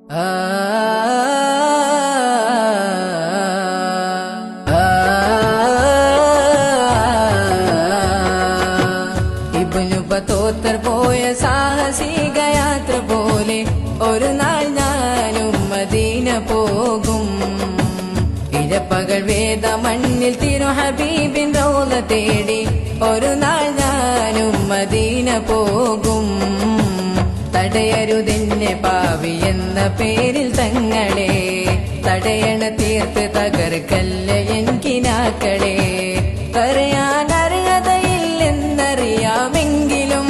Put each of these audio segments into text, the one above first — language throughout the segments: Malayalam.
ഇബ്നു ബത്തൂത്തർ പോയ സാഹസിക യാത്ര പോലെ ഒരു നാൾ ഞാനും മദീന പോകും. ഇഴപ്പകൽ വേദ മണ്ണിൽ തിരു ഹബീബിൻ റൗള തേടി ഒരു നാൾ ഞാനും മദീന പോകും. തടയരുതെന്നെ പാവി എന്ന പേരിൽ തങ്ങളെ, തടയണ തീർത്ത് തകർക്കല്ല എനിക്കിനാക്കളെ. പറയാൻ അർഹതയില്ലെന്നറിയാമെങ്കിലും,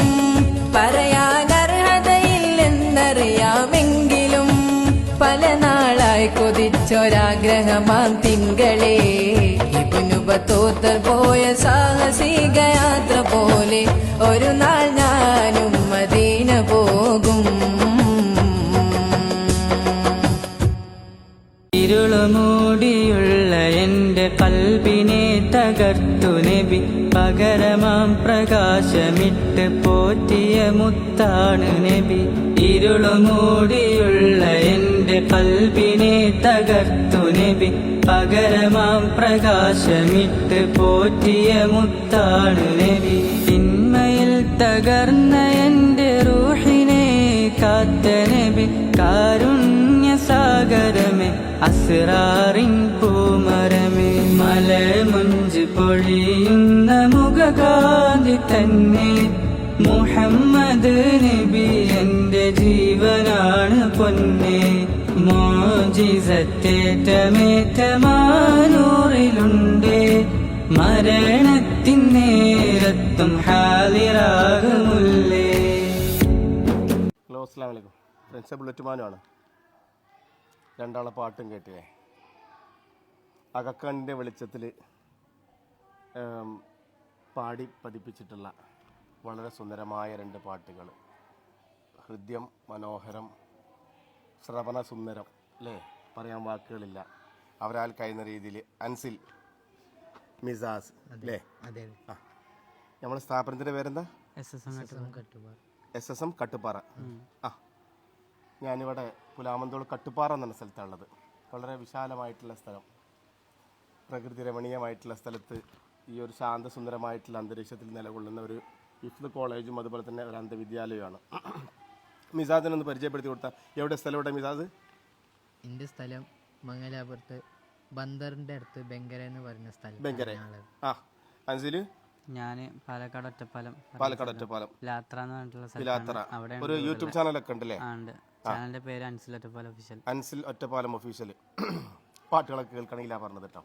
പറയാൻ അർഹതയില്ലെന്നറിയാമെങ്കിലും, പല നാളായി കൊതിച്ചൊരാഗ്രഹമാം തിങ്കളെ. ഇബ്നു ബത്തൂത്തർ പോയ സാഹസിക യാത്ര പോലെ ഒരു നാൾ ഞാനും മദീന പോകും. ഇരുളുമൂടിയുള്ള എന്റെ കൽബിനെ തകർത്തു നബി, പകരമാം പ്രകാശമിട്ട് പോറ്റിയ മുത്താണ് നബി. ഇരുളുമൂടിയുള്ള എന്റെ കൽബിനെ തകർത്തു നബി, പകരമാം പ്രകാശമിട്ട് പോറ്റിയ മുത്താണ് നബി. തിന്മയിൽ തകർന്ന എന്റെ റൂഹിനെ കാത്ത നബി, കാരുണ്യസാഗരമേ അസ്റാറിൻ പൂമരമേ. മലമുഞ്ച് പൊഴിയുന്ന മുഖകാന്തി തന്നെ മുഹമ്മദ് നബി എന്റെ ജീവനാണ് പൊന്നെ. മോജിസത്തേറ്റമേറ്റമാനൂറിലുണ്ടേ, മരണത്തിൻ നേരത്തും ഹാലിറാകുമുല്ലേ. ഹലോ, അസ്സലാമു അലൈക്കും ഫ്രണ്ട്സ്. ബുള്ളറ്റുമാനുമാണ്. രണ്ടാളെ പാട്ടും കേട്ടില്ലേ. അകക്കണ്ണിൻ്റെ വെളിച്ചത്തിൽ പാടി പതിപ്പിച്ചിട്ടുള്ള വളരെ സുന്ദരമായ രണ്ട് പാട്ടുകൾ. ഹൃദ്യം മനോഹരം, ശ്രവണ സുന്ദരം അല്ലേ, പറയാൻ വാക്കുകളില്ല. അവരാൽ കഴിയുന്ന രീതിയിൽ അൻസിൽ മിസാസ് അല്ലേ. ആ, നമ്മുടെ സ്ഥാപനത്തിൻ്റെ പേരെന്താ? SSM കട്ടുപ്പാറ. ആ, ഞാനിവിടെ പുലാമന്തോൾ കട്ടുപ്പാറ എന്ന സ്ഥലത്താണുള്ളത്. വളരെ വിശാലമായിട്ടുള്ള സ്ഥലം, പ്രകൃതി രമണീയമായിട്ടുള്ള സ്ഥലത്ത് ഈ ഒരു ശാന്തസുന്ദരമായിട്ടുള്ള അന്തരീക്ഷത്തിൽ നിലകൊള്ളുന്ന ഒരു ഹിഫ്ദ് കോളേജും അതുപോലെ തന്നെ ഒരു അന്ധവിദ്യാലയമാണ്. മിസാദിനൊന്ന് പരിചയപ്പെടുത്തി കൊടുത്താൽ. എവിടെ സ്ഥലം? എവിടെ മിസാദ്? എൻ്റെ സ്ഥലം മംഗലാപുരത്ത് ബന്ദറിൻ്റെ അടുത്ത് ബെങ്കര എന്ന് പറയുന്ന സ്ഥലം. ബെങ്കര. ആ, അൻസില്? ഞാൻ പാലക്കാട് ഒറ്റപ്പാലം. പാലക്കാട് ഒറ്റപ്പാലം ലാത്ര എന്ന് പറഞ്ഞിട്ടുള്ള ലാത്ര. ഒരു യൂട്യൂബ് ചാനലൊക്കെ ഉണ്ടല്ലേ? ചാനലിന്റെ പേര് അൻസിൽ ഒറ്റപ്പാലം ഒഫീഷ്യൽ. അൻസിൽ ഒറ്റപ്പാലം ഒഫീഷ്യൽ. പാട്ടുകളൊക്കെ കേൾക്കണമെങ്കിലാ പറഞ്ഞത് കേട്ടോ.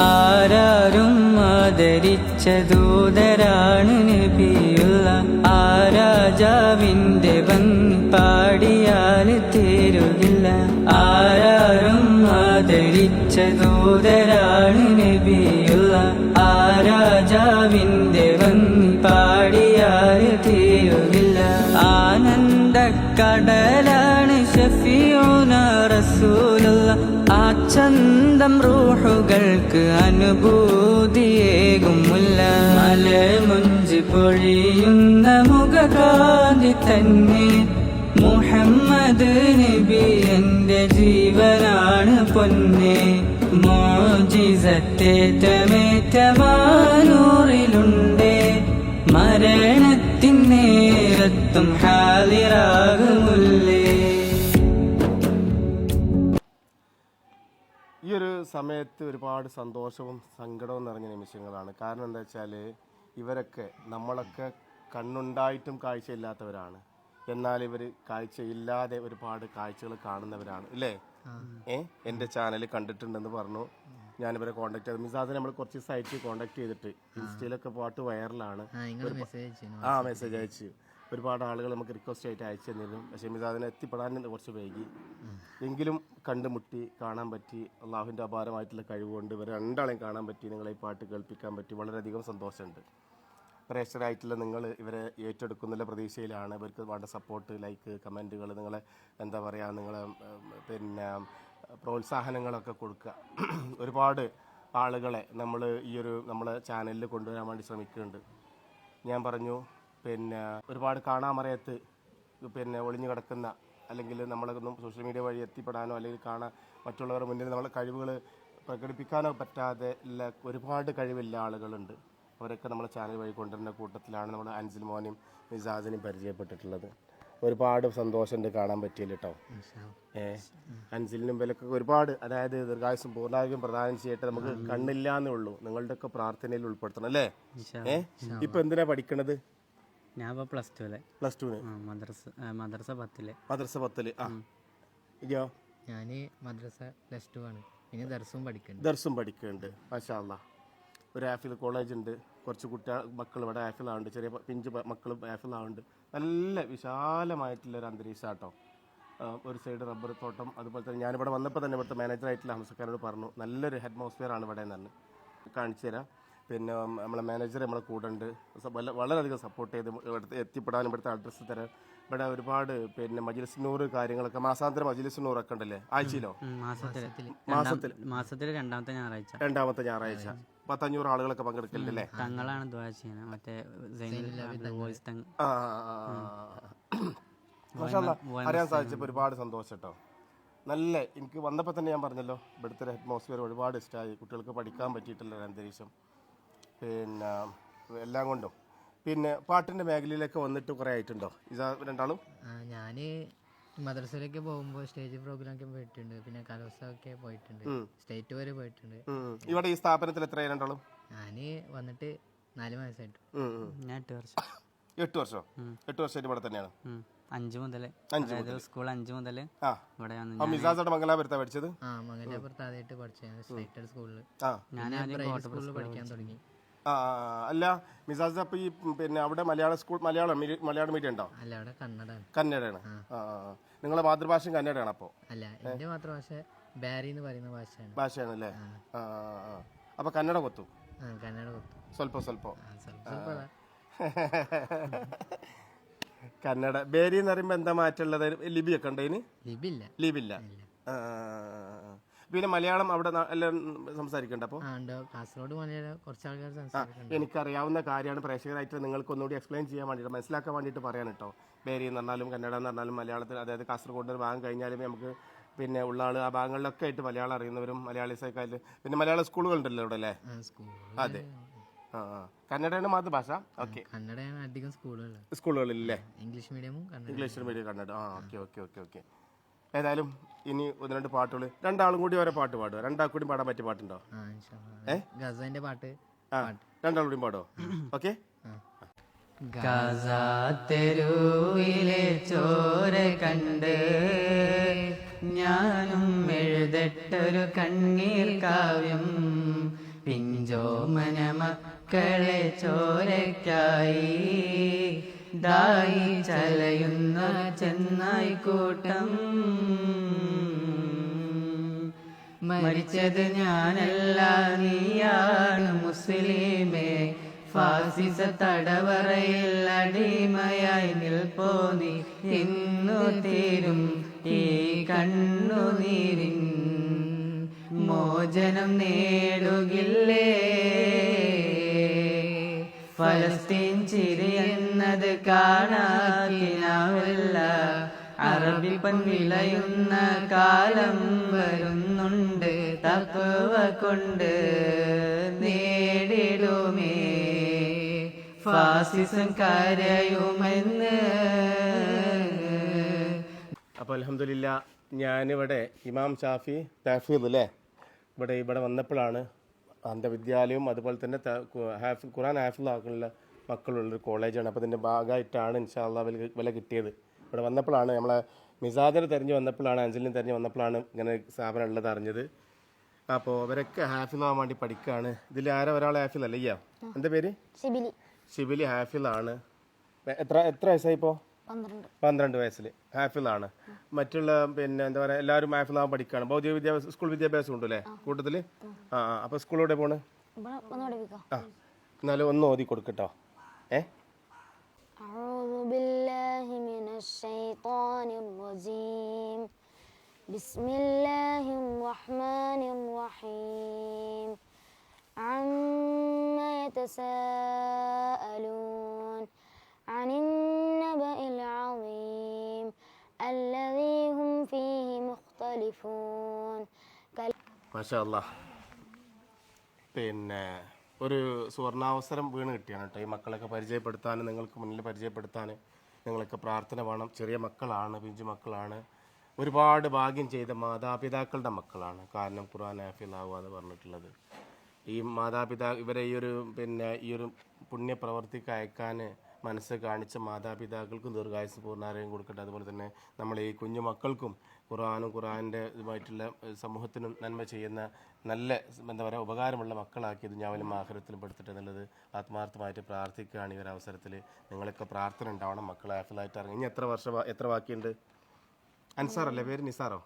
ആരാരും ആദരിച്ച ദൂതരാണ് നബിയുള്ള, ആ രാജാവിന്റെ ഭംഗി പാടിയാൽ തീരുകില്ല. ആരാരും ആദരിച്ച ദൂതരാണ് നബിയുള്ള, ആ രാജാവിന്റെ ഭംഗി പാടിയാൽ തീരുകില്ല. ആനന്ദക്കടലാണ് ഷഫീഉന റസൂലുള്ള, ആ ചന്തം റൂഹുകൾക്ക് അനുഭൂതിയേകുമുല്ല. മലമുഞ്ച് പൊഴിയുന്ന മുഖകാന്തി തന്നെ മുഹമ്മദ് നബി എന്റെ ജീവനാണ് പൊന്നെ. മോജിസത്തേറ്റമേറ്റമാനൂറിലുണ്ടേ, മരണത്തിൻ നേരത്തും ഹാലിറാകുമുല്ലേ. ഈ ഒരു സമയത്ത് ഒരുപാട് സന്തോഷവും സങ്കടവും നിറഞ്ഞ നിമിഷങ്ങളാണ്. കാരണം എന്താ വെച്ചാൽ ഇവരൊക്കെ, നമ്മളൊക്കെ കണ്ണുണ്ടായിട്ടും കാഴ്ചയില്ലാത്തവരാണ്. എന്നാൽ ഇവർ കാഴ്ചയില്ലാതെ ഒരുപാട് കാഴ്ചകൾ കാണുന്നവരാണ് അല്ലേ. എൻ്റെ ചാനൽ കണ്ടിട്ടുണ്ടെന്ന് പറഞ്ഞു. ഞാനിവരെ കോൺടാക്ട് ചെയ്തു. മിസാദിനെ നമ്മൾ കുറച്ച് സൈറ്റ് കോൺടാക്ട് ചെയ്തിട്ട് ഇൻസ്റ്റയിലൊക്കെ പാട്ട് വൈറലാണ്. മെസ്സേജ് അയച്ചു. ഒരുപാട് ആളുകൾ നമുക്ക് റിക്വസ്റ്റ് ആയിട്ട് അയച്ചു തന്നിരുന്നു. പക്ഷേ മിസാദിനെ എത്തിപ്പെടാൻ കുറച്ച് വൈകി. എങ്കിലും കണ്ടുമുട്ടി കാണാൻ പറ്റി. അള്ളാഹുവിൻ്റെ അപാരമായിട്ടുള്ള കഴിവുകൊണ്ട് ഇവർ രണ്ടാളെയും കാണാൻ പറ്റി. നിങ്ങളെ ഈ പാട്ട് കേൾപ്പിക്കാൻ പറ്റി. വളരെയധികം സന്തോഷമുണ്ട്. പ്രേക്ഷകരായിട്ടുള്ള നിങ്ങൾ ഇവരെ ഏറ്റെടുക്കുന്നുള്ള പ്രതീക്ഷയിലാണ്. ഇവർക്ക് വേണ്ട സപ്പോർട്ട്, ലൈക്ക്, കമൻറ്റുകൾ, നിങ്ങളെ എന്താ പറയുക, നിങ്ങളെ പിന്നെ പ്രോത്സാഹനങ്ങളൊക്കെ കൊടുക്കുക. ഒരുപാട് ആളുകളെ നമ്മൾ ഈ ഒരു നമ്മളെ ചാനലിൽ കൊണ്ടുവരാൻ വേണ്ടി ശ്രമിക്കുന്നുണ്ട്. ഞാൻ പറഞ്ഞു, പിന്നെ ഒരുപാട് കാണാമറയത്ത് പിന്നെ ഒളിഞ്ഞു കിടക്കുന്ന അല്ലെങ്കിൽ നമ്മളൊന്നും സോഷ്യൽ മീഡിയ വഴി എത്തിപ്പെടാനോ അല്ലെങ്കിൽ കാണാൻ മറ്റുള്ളവരുടെ മുന്നിൽ നമ്മളെ കഴിവുകൾ പ്രകടിപ്പിക്കാനോ പറ്റാതെ ഉള്ള ഒരുപാട് കഴിവില്ല ആളുകളുണ്ട്. അവരൊക്കെ നമ്മളെ ചാനൽ വഴി കൊണ്ടുവരുന്ന കൂട്ടത്തിലാണ് നമ്മൾ അൻസിൽ മോനെയും മിസാസിനെയും പരിചയപ്പെട്ടിട്ടുള്ളത്. ഒരുപാട് സന്തോഷമുണ്ട് കാണാൻ പറ്റിയില്ല കേട്ടോ. അൻസിലിനും വിലക്കൊക്കെ ഒരുപാട്, അതായത് ദീർഘായുസും പൂർണ്ണാരോഗ്യം പ്രദാനം ചെയ്യട്ടെ. നമുക്ക് കണ്ണില്ലാന്നേ ഉള്ളൂ, നിങ്ങളുടെയൊക്കെ പ്രാർത്ഥനയിൽ ഉൾപ്പെടുത്തണം അല്ലേ. ഇപ്പൊ എന്തിനാ പഠിക്കണത്? ഞാൻ ഇപ്പോൾ പ്ലസ് ടു മദ്രസ 10 മദ്രസ 10. ആ ഇയ്യോ? ഞാൻ മദ്രസ +2 ആണ്, പിന്നെ ദർസും പഠിക്കുന്നുണ്ട്. മാഷാ അല്ലാ. ഒരു ആഫിൽ കോളേജ് ഉണ്ട്, കുറച്ച് മക്കൾ ഇവിടെ ആഫിലാവുണ്ട്, ചെറിയ പിഞ്ച് മക്കൾ ആഫിലാവുണ്ട്. നല്ല വിശാലമായിട്ടുള്ളൊരു അന്തരീക്ഷം കേട്ടോ. ഒരു സൈഡ് റബ്ബർ തോട്ടം. അതുപോലെ തന്നെ ഞാനിവിടെ വന്നപ്പോൾ തന്നെ ഇവിടുത്തെ മാനേജറായിട്ടുള്ള ഹംസക്കാരോട് പറഞ്ഞു നല്ലൊരു അറ്റ്മോസ്ഫിയറാണ് ഇവിടെ എന്ന് കാണിച്ചു തരാം. പിന്നെ നമ്മളെ മാനേജർ നമ്മളെ കൂടെ ഉണ്ട്, വളരെയധികം സപ്പോർട്ട് ചെയ്ത് ഇവിടുത്തെ എത്തിപ്പെടാൻ, ഇവിടുത്തെ അഡ്രസ്സ് തരാം. ഇവിടെ ഒരുപാട് പിന്നെ മജ്‌ലിസ് നൂർ കാര്യങ്ങളൊക്കെ, മാസാന്തര മജ്‌ലിസ് നൂറൊക്കെ ഉണ്ടല്ലേ ആഴ്ചയിലോ? മാസത്തിൽ രണ്ടാമത്തെ ഞായറാഴ്ച 500 ആളുകളൊക്കെ പങ്കെടുക്കല്ലേ? തങ്ങളാണ് ദുആ ചെയ്യുന്നത്, മറ്റേ അറിയാൻ സാധിച്ചപ്പോൾ ഒരുപാട് സന്തോഷം കേട്ടോ. നല്ല, എനിക്ക് വന്നപ്പോൾ തന്നെ ഞാൻ പറഞ്ഞല്ലോ ഇവിടുത്തെ അറ്റ്മോസ്ഫിയർ ഒരുപാട് ഇഷ്ടമായി. കുട്ടികൾക്ക് പഠിക്കാൻ പറ്റിയിട്ടുള്ള ഒരു അന്തരീക്ഷം, പിന്നെ എല്ലാം കൊണ്ടും. പിന്നെ പാട്ടിൻ്റെ മേഖലയിലൊക്കെ വന്നിട്ട് കുറേ ആയിട്ടുണ്ടോ രണ്ടാളും? ഞാൻ മദ്രസയിലേക്ക് പോകുമ്പോൾ സ്റ്റേജ് പ്രോഗ്രാമൊക്കെ പോയിട്ടുണ്ട്, പിന്നെ കലോത്സവമൊക്കെ പോയിട്ടുണ്ട്, സ്റ്റേറ്റ് വരെ പോയിട്ടുണ്ട്. ഇവിടെ ഈ സ്ഥാപനത്തിൽ എത്രയായി രണ്ടാളും? ഞാൻ വന്നിട്ട് 4 മാസമായിട്ട്. ഞാൻ 8 വർഷം. 8 വർഷം? 8 വർഷമായിട്ട് ഇവിടെ തന്നെയാണ്? 5 മുതൽ സ്കൂൾ 5 മുതൽ ഇവിടെ. മിസാസോടെ മംഗലാപുരത്താണ് പഠിച്ചത്? മംഗലാപുരത്ത് ആദ്യമായിട്ട് പഠിച്ചത് സ്ട്രൈറ്റഡ് സ്കൂളിൽ. ഞാൻ സ്കൂളിൽ പഠിക്കാൻ തുടങ്ങി. അല്ല മിസാസ്, അപ്പൊ ഈ പിന്നെ അവിടെ മലയാളം മീഡിയം ഉണ്ടോ? അല്ല, അവിടെ കന്നഡയാണ്. നിങ്ങളെ മാതൃഭാഷയും കന്നഡയാണ്? അപ്പോ അല്ല, എന്റെ മാതൃഭാഷ ബാരി എന്ന് പറയുന്ന ഭാഷയാണ് അല്ലേ? അപ്പൊ കന്നഡ കൊത്തു? കന്നഡ കൊത്തു സ്വല്പം. കന്നഡ ബേരി എന്ന് പറയുമ്പോ എന്താ മാറ്റുള്ളത്? ലിപിയൊക്കെ ഉണ്ടോ ഇതിന്? ലിപില്ല. പിന്നെ മലയാളം അവിടെ എല്ലാം സംസാരിക്കണ്ട? അപ്പോൾ കാസർഗോഡ് മലയാളം കുറച്ച് ആൾക്കാർ സംസാരിക്കുന്നുണ്ട്. എനിക്കറിയാവുന്ന കാര്യമാണ്, പ്രേക്ഷകരായിട്ട് നിങ്ങൾക്ക് ഒന്നുകൂടി എക്സ്പ്ലെയിൻ ചെയ്യാൻ വേണ്ടിയിട്ട്, മനസ്സിലാക്കാൻ വേണ്ടിയിട്ട് പറയാൻ കേട്ടോ. ബേരി എന്ന് പറഞ്ഞാലും കന്നഡ എന്ന് പറഞ്ഞാലും മലയാളത്തിൽ, അതായത് കാസർഗോഡ് ഭാഗം കഴിഞ്ഞാലും നമുക്ക് പിന്നെ ഉള്ള ആൾ ആ ഭാഗങ്ങളിലൊക്കെ ആയിട്ട് മലയാളം അറിയുന്നവരും മലയാളീസൊക്കെ. പിന്നെ മലയാള സ്കൂളുകളുണ്ടല്ലോ ഇവിടെ അല്ലേ? അതെ. കന്നഡയാണ് മാതൃഭാഷ? ഓക്കെ, കന്നഡയാണ് അധികം സ്കൂളുകളിലല്ലേ? English medium Kannada. ഓക്കെ. ഏതായാലും ഇനി 1-2 പാട്ടുകൾ, രണ്ടാളും കൂടി ഓരോ പാട്ട് പാടുക. രണ്ടാൾക്കും കൂടി പാടാൻ പറ്റിയ പാട്ടുണ്ടോ? ഗസന്റെ പാട്ട് രണ്ടാളും കൂടി പാടോ? ഓക്കെ. തെരുവിലെ ചോര കണ്ട് ഞാനും എഴുതട്ടൊരു കണ്ണീർ കാവ്യം, പിഞ്ചോമന മക്കളെ ചോരയ്ക്കായി ദായി ചലയുന്ന ചെന്നായി കൂട്ടം. മരിച്ചത് ഞാനല്ല നീയാണ് മുസ്ലിമേ, ഫാസിസ തടവറയിൽ അടിമയായി നിൽപ്പോ നീ. ഇന്നു തീരും ഈ കണ്ണുനീരിൻ മോചനം നേടുകില്ലേ. ഫലസ്തീൻ ചിരി എന്നത് കാണാക്കിനാവല്ല, അറബിപ്പൻ വിളയുന്ന കാലം വരുന്നുണ്ട്. തഖ്വ കൊണ്ട് നേടിടുമേ ഫാസിസം കരയുമെന്ന്. അപ്പോൾ അൽഹംദുലില്ലാ, ഞാനിവിടെ ഇമാം ഷാഫി തഹ്ഫീദ് അല്ലേ, ഇവിടെ വന്നപ്പോഴാണ് അന്ധവിദ്യാലയവും അതുപോലെ തന്നെ ഖുർആൻ ഹാഫിളാക്കുന്ന മക്കളുള്ളൊരു കോളേജാണ്. അപ്പോൾ ഇതിൻ്റെ ഭാഗമായിട്ടാണ് ഇൻഷാ അല്ലാഹ് വില കിട്ടിയത്. ഇവിടെ വന്നപ്പോഴാണ് നമ്മളെ മിസാദിനെ തെരഞ്ഞു വന്നപ്പോഴാണ്, അഞ്ചലിനെ തെരഞ്ഞു വന്നപ്പോഴാണ് ഇങ്ങനെ സ്ഥാപനം ഉള്ളത് അറിഞ്ഞത്. അപ്പോൾ അവരൊക്കെ ഹാഫിളാവാൻ വേണ്ടി പഠിക്കുകയാണ്. ഇതിൽ ഒരാൾ ഹാഫിൾ അല്ല? അയ്യാ, എന്താ പേര്? ഷിബിലി ഹാഫിളാണ്. എത്ര വയസ്സായി ഇപ്പോൾ? 12 വയസ്സിൽ ഹാഫിളാണ്. മറ്റുള്ള പിന്നെ എന്താ പറയുക, എല്ലാവരും ഹാഫിളാവാൻ പഠിക്കുകയാണ്. ഭൗതിക വിദ്യാഭ്യാസം, സ്കൂൾ വിദ്യാഭ്യാസം ഉണ്ടല്ലേ കൂട്ടത്തിൽ? അപ്പോൾ സ്കൂളിലൂടെ പോണ്? എന്നാലും ഒന്ന് ഓതി കൊടുക്കട്ടോ. أعوذ بالله من الشيطان الرجيم. بسم الله الرحمن الرحيم. عما يتساءلون عن النبأ العظيم الذي هم فيه مختلفون മാഷാ അല്ലാഹ്. പിന്നെ ഒരു സുവർണാവസരം വീണ് കിട്ടിയാണ് കേട്ടോ ഈ മക്കളൊക്കെ പരിചയപ്പെടുത്താൻ, നിങ്ങൾക്ക് മുന്നിൽ പരിചയപ്പെടുത്താൻ. നിങ്ങളൊക്കെ പ്രാർത്ഥന വേണം. ചെറിയ മക്കളാണ്, പിഞ്ചു മക്കളാണ്, ഒരുപാട് ഭാഗ്യം ചെയ്ത മാതാപിതാക്കളുടെ മക്കളാണ്. കാരണം ഖുർആൻ ഹാഫിളാവുക എന്ന് പറഞ്ഞിട്ടുള്ളത് ഈ ഇവരെ ഈ ഒരു പുണ്യപ്രവർത്തിക്ക് അയക്കാൻ മനസ്സ് കാണിച്ച മാതാപിതാക്കൾക്കും ദീർഘായുസ്സ് പൂർണ്ണാരോഗ്യം കൊടുക്കട്ടെ. അതുപോലെ തന്നെ നമ്മൾ ഈ കുഞ്ഞു മക്കൾക്കും ഖുർആൻ്റെ ഇതുമായിട്ടുള്ള സമൂഹത്തിനും നന്മ ചെയ്യുന്ന നല്ല ഉപകാരമുള്ള മക്കളാക്കി ദുനിയാവിലും ആഖിറത്തിലും പെടുത്തട്ടെ എന്നുള്ളത് ആത്മാർത്ഥമായിട്ട് പ്രാർത്ഥിക്കുകയാണ്. ഈ ഒരു അവസരത്തിൽ നിങ്ങളൊക്കെ പ്രാർത്ഥന ഉണ്ടാവണം. മക്കൾ ഹാഫിളായിട്ട് ഇറങ്ങി. ഇനി എത്ര ബാക്കിയുണ്ട്? അൻസാർ അല്ലേ പേര്? നിസാറോ?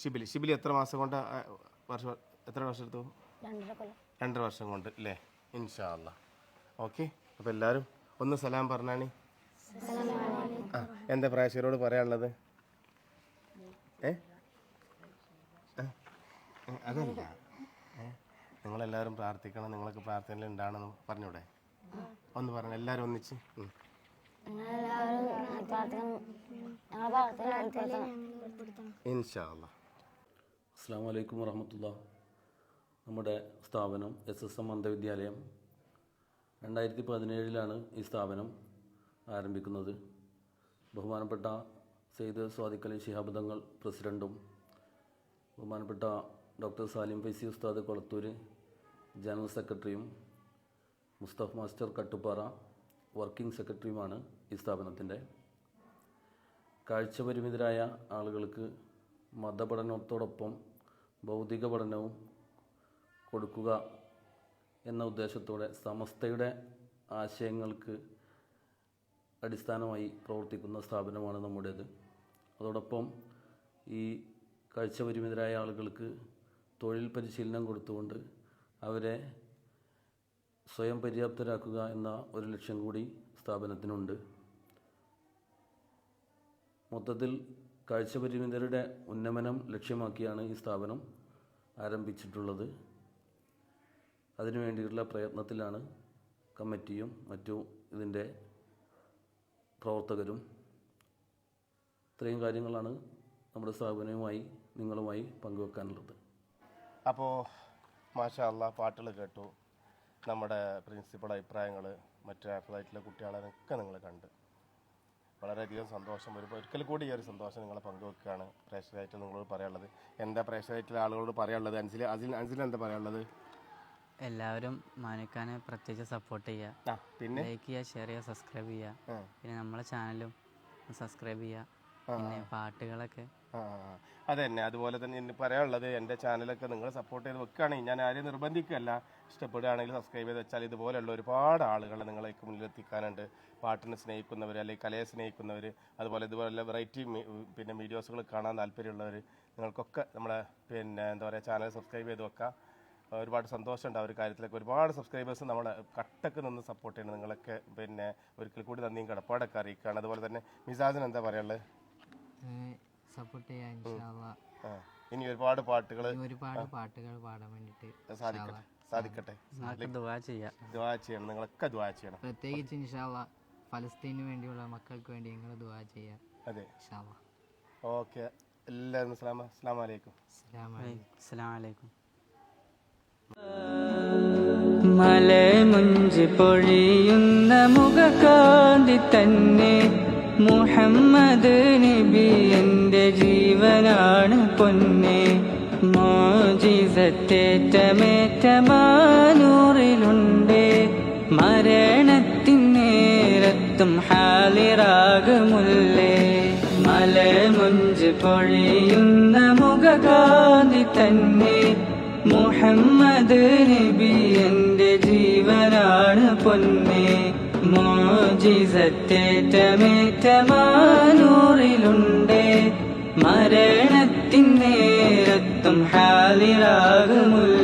ഷിബിലി എത്ര മാസം കൊണ്ട് എത്ര വർഷം എടുത്തു? 2 വർഷം കൊണ്ട് അല്ലേ? ഇൻഷാ അല്ലാ. ഓക്കെ, അപ്പോൾ എല്ലാവരും ഒന്ന് സലാം പറഞ്ഞാണി. എന്താ പ്രായശീരോട് പറയാനുള്ളത്? അതല്ല, നിങ്ങളെല്ലാവരും പ്രാർത്ഥിക്കണം. നിങ്ങളൊക്കെ പ്രാർത്ഥനയിൽ ഉണ്ടാണെന്ന് പറഞ്ഞൂടെ? ഒന്ന് പറഞ്ഞു എല്ലാവരും ഒന്നിച്ച്. ഇൻഷാ അല്ലാ. അസ്സലാമു അലൈക്കും വറഹ്മത്തുള്ളാഹി. നമ്മുടെ സ്ഥാപനം SSM അന്ധവിദ്യാലയം 2017 ഈ സ്ഥാപനം ആരംഭിക്കുന്നത്. ബഹുമാനപ്പെട്ട സെയ്ദ് സ്വാദിഖ് അലി ശിഹാബ് തങ്ങൾ പ്രസിഡൻറ്റും ബഹുമാനപ്പെട്ട ഡോക്ടർ സാലിം ഫൈസി ഉസ്താദ് കൊളത്തൂർ ജനറൽ സെക്രട്ടറിയും മുസ്തഫ് മാസ്റ്റർ കട്ടുപ്പാറ വർക്കിംഗ് സെക്രട്ടറിയുമാണ് ഈ സ്ഥാപനത്തിൻ്റെ. കാഴ്ചപരിമിതരായ ആളുകൾക്ക് മതപഠനത്തോടൊപ്പം ഭൗതിക പഠനവും കൊടുക്കുക എന്ന ഉദ്ദേശത്തോടെ സമസ്തയുടെ ആശയങ്ങൾക്ക് അടിസ്ഥാനമായി പ്രവർത്തിക്കുന്ന സ്ഥാപനമാണ് നമ്മുടേത്. അതോടൊപ്പം ഈ കാഴ്ചപരിമിതരായ ആളുകൾക്ക് തൊഴിൽ പരിശീലനം കൊടുത്തുകൊണ്ട് അവരെ സ്വയം പര്യാപ്തരാക്കുക എന്ന ഒരു ലക്ഷ്യം കൂടി സ്ഥാപനത്തിനുണ്ട്. മൊത്തത്തിൽ കാഴ്ചപരിമിതരുടെ ഉന്നമനം ലക്ഷ്യമാക്കിയാണ് ഈ സ്ഥാപനം ആരംഭിച്ചിട്ടുള്ളത്. അതിനുവേണ്ടിയുള്ള പ്രയത്നത്തിലാണ് കമ്മിറ്റിയും മറ്റു ഇതിൻ്റെ പ്രവർത്തകരും. ഇത്രയും കാര്യങ്ങളാണ് നമ്മുടെ സ്ഥാപനവുമായി നിങ്ങളുമായി പങ്കുവെക്കാനുള്ളത്. അപ്പോൾ മാഷാ അല്ലാ, പാട്ടുകൾ കേട്ടു, നമ്മുടെ പ്രിൻസിപ്പൾ അഭിപ്രായങ്ങൾ, മറ്റു ഹാഫിളായിട്ടുള്ള കുട്ടികളെയൊക്കെ നിങ്ങൾ കണ്ട് വളരെയധികം സന്തോഷം. ഒരിക്കൽ കൂടി ഈ ഒരു സന്തോഷം നിങ്ങളെ പങ്കുവെക്കുകയാണ്. പ്രേക്ഷകരായിട്ട് നിങ്ങളോട് പറയാനുള്ളത് എന്താ? പ്രേക്ഷകരായിട്ടുള്ള ആളുകളോട് പറയാനുള്ളത് അൻസിൽ എന്താ പറയാനുള്ളത്? എല്ലാവരും മാനിക്കാനെ പ്രത്യേകിച്ച് സപ്പോർട്ട് ചെയ്യുക, പിന്നെ ലൈക്ക് ചെയ്യുക, ഷെയർ ചെയ്യുക, സബ്സ്ക്രൈബ് ചെയ്യുക. പിന്നെ നമ്മളെ ചാനലും സബ്സ്ക്രൈബ് ചെയ്യുക. പിന്നെ പാട്ടുകളൊക്കെ അതന്നെ. അതുപോലെ തന്നെ എനിക്ക് പറയാനുള്ളത്, എൻ്റെ ചാനലൊക്കെ നിങ്ങൾ സപ്പോർട്ട് ചെയ്ത് വെക്കുകയാണെങ്കിൽ, ഞാൻ ആരെയും നിർബന്ധിക്കുകയല്ല, ഇഷ്ടപ്പെടുകയാണെങ്കിൽ സബ്സ്ക്രൈബ് ചെയ്ത് വെച്ചാൽ ഇതുപോലെയുള്ള ഒരുപാട് ആളുകളെ നിങ്ങളേക്ക് മുന്നിലെത്തിക്കാനുണ്ട്. പാട്ടിനെ സ്നേഹിക്കുന്നവർ, അല്ലെങ്കിൽ കലയെ സ്നേഹിക്കുന്നവർ, അതുപോലെ വെറൈറ്റി പിന്നെ വീഡിയോസുകൾ കാണാൻ താല്പര്യമുള്ളവർ, നിങ്ങൾക്കൊക്കെ നമ്മുടെ എന്താ പറയുക ചാനൽ സബ്സ്ക്രൈബ് ചെയ്ത് വെക്കാം. ഒരുപാട് സന്തോഷമുണ്ട് ആ ഒരു കാര്യത്തിലൊക്കെ. ഒരുപാട് സബ്സ്ക്രൈബേഴ്സ് നമ്മളെ കട്ടക്ക് നിന്ന് സപ്പോർട്ട് ചെയ്യുന്നത്. നിങ്ങളൊക്കെ ഒരിക്കൽ കൂടി നന്ദിയും കടപ്പാടൊക്കെ അറിയിക്കുകയാണ്. അതുപോലെ തന്നെ മിസാജിന് എന്താ പറയാനുള്ളത്? സപ്പോർട്ട് ചെയ്യാൻ ഇൻഷാ അല്ലാ. ഇനി ഒരുപാട് പാട്ടുകൾ പാടാൻ വേണ്ടിയിട്ട് സാധിക്കട്ടെ. ദുആ ചെയ്യണം, നിങ്ങളൊക്കെ ദുആ ചെയ്യണം. പ്രത്യേകിച്ച് ഇൻഷാ അല്ലാ ഫലസ്തീനു വേണ്ടിയുള്ള മക്കൾക്ക് വേണ്ടി നിങ്ങൾ ദുആ ചെയ്യാം. അതെ, ഇൻഷാ അല്ലാ. ഓക്കെ, എല്ലാവരും അസ്സലാമു അലൈക്കും. അസ്സലാമു അലൈക്കും. മലമുഞ്ച് പൊഴിയുന്ന മുഖകാന്തി തന്നെ മുഹമ്മദ് നബി എൻ്റെ ജീവനാണ് പൊന്നെ. മോചിസത്തേറ്റമേറ്റമാനൂറിലുണ്ട്, മരണത്തിൻ നേരത്തും ഹാലിറാകുമുല്ലേ. മലമുഞ്ച് പൊഴിയുന്ന മുഖകാന്തി തന്നെ മുഹമ്മദ് നബി എൻ്റെ ജീവനാണ് പൊന്നെ. മോചിസത്തേറ്റമേറ്റമാനൂറിലുണ്ട്, മരണത്തിൻ നേരത്തും ഹാലിറാകുമുല്ല.